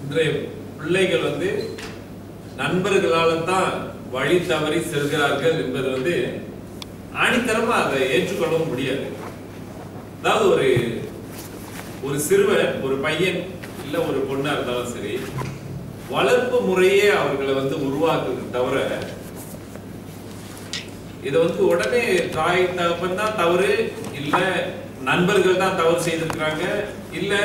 இன்றைய பிள்ளைகள் வந்து நண்பர்களால தான் வழி தவறி செல்கிறார்கள் என்பது ஆணித்தரமா அதை ஏற்றுக்கொள்ளவும் முடியாது. அதாவது ஒரு சிறுவன், ஒரு பையன் இல்ல ஒரு பொண்ணா இருந்தாலும் சரி, வளர்ப்பு முறையே அவர்களை உருவாக்குறது தவிர இதை உடனே தாய் தகப்பன் தான் தவறு, இல்ல நண்பர்கள் தான் தவறு செய்திருக்கிறாங்க, இல்ல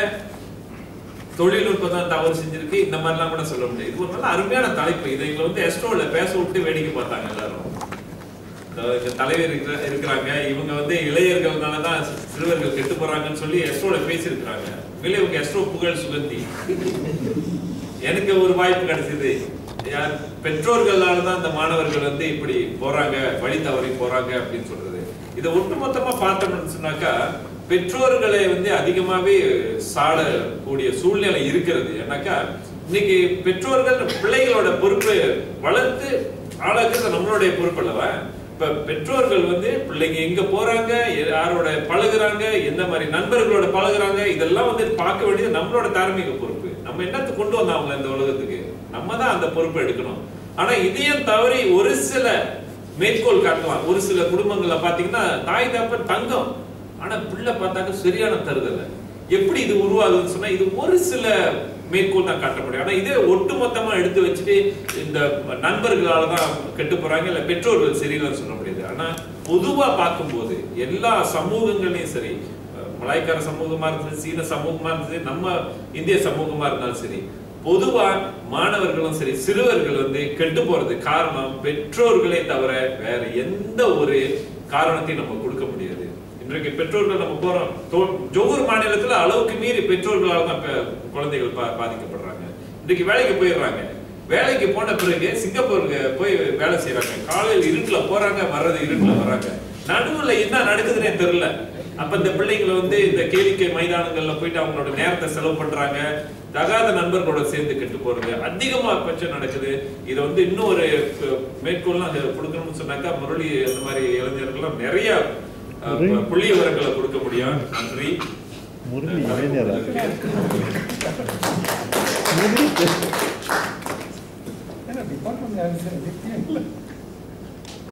தொழில்நுட்பம் தான் தவறு செஞ்சிருக்கு, இந்த மாதிரிலாம் கூட சொல்ல முடியாது. இது ஒரு நல்ல அருமையான தலைப்பு. இதை எஸ்ட்ரோல பேச விட்டு வேடிக்கை பார்த்தாங்க எல்லாரும். தலைவர் இருக்கிறாங்க, இவங்க இளைஞர்கள்னாலதான் சிறுவர்கள் கெட்டு போறாங்கன்னு சொல்லி எஸ்ட்ரோல பேசியிருக்கிறாங்க. இவங்க எஸ்ட்ரோ புகழ் சுகந்தி. எனக்கு ஒரு வாய்ப்பு கிடைச்சது, பெற்றோர்களாலதான் அந்த மாணவர்கள் இப்படி போறாங்க, வழி தவறி போறாங்க அப்படின்னு சொல்றது. இதை ஒட்டுமொத்தமா பார்த்தோம்னு சொன்னாக்கா பெற்றோர்களை அதிகமாவே சாடக்கூடிய சூழ்நிலை இருக்கிறது. ஏன்னாக்கா இன்னைக்கு பெற்றோர்கள் பிள்ளைகளோட பொறுப்பு வளர்த்து ஆளாக்குறது நம்மளுடைய பொறுப்பு அல்லவா? இப்ப பெற்றோர்கள் பிள்ளைங்க எங்க போறாங்க, யாரோட பழகுறாங்க, எந்த மாதிரி நண்பர்களோட பழகுறாங்க, இதெல்லாம் பார்க்க வேண்டியது நம்மளோட தார்மீக பொறுப்பு. நம்ம என்னத்துக்கு கொண்டு வந்தாங்க இந்த உலகத்துக்கு, நம்ம தான் அந்த பொறுப்பை எடுக்கணும். ஆனா இதையும் தவறி ஒரு சில மேற்கோள் காட்டலாம். ஒரு சில குடும்பங்கள்ல பாத்தீங்கன்னா தாய் தகப்பன் தங்கம், ஆனா பிள்ளை பார்த்தாக்க சரியான தருதலை. எப்படி இது உருவாகுதுன்னு சொன்னா இது ஒரு சில மேற்கோள் தான் காட்ட முடியும். ஆனா இதே ஒட்டுமொத்தமா எடுத்து வச்சுட்டு இந்த நண்பர்களால தான் கெட்டு போறாங்க, இல்ல பெற்றோர்கள் சரியில்லைன்னு சொல்ல முடியாது. ஆனா பொதுவா பார்க்கும்போது எல்லா சமூகங்களையும் சரி, மலாய்க்கார சமூகமா இருந்தாலும் சீன சமூகமா இருந்தாலும் நம்ம இந்திய சமூகமா இருந்தாலும் சரி, பொதுவா மாணவர்களும் சரி சிறுவர்கள் கெட்டு போறது காரணம் பெற்றோர்களே தவிர வேற எந்த ஒரு காரணத்தையும் நம்ம கொடுக்க முடியாது. இன்றைக்கு பெற்றோர்கள் நம்ம போறோம், ஜோகூர் மாநிலத்துல அளவுக்கு மீறி பெற்றோர்களால் தான் குழந்தைகள் பாதிக்கப்படுறாங்க. இன்றைக்கு வேலைக்கு போயிடுறாங்க, வேலைக்கு போன பிறகு சிங்கப்பூருக்கு போய் வேலை செய்யறாங்க. காலையில் இருட்டுல போறாங்க, வர்றது இருட்டுல வர்றாங்க. நடுவுல என்ன நடக்குதுன்னே தெரியல. அப்ப இந்த பிள்ளைங்களை இந்த கேளிக்கை மைதானங்கள்ல போயிட்டு அவங்களோட நேரத்தை செலவு பண்றாங்க. தகாத நண்பர்களோட சேர்ந்து கெட்டு போறது அதிகமா பட்சம் நடக்குது. இதை இன்னும் ஒரு மேற்கோள்லாம் கொடுக்கணும்னு சொன்னாக்கா முரளி அந்த மாதிரி இளைஞர்கள் நிறைய புள்ளி விவரங்களை கொடுக்க முடியும். நன்றி. முரளி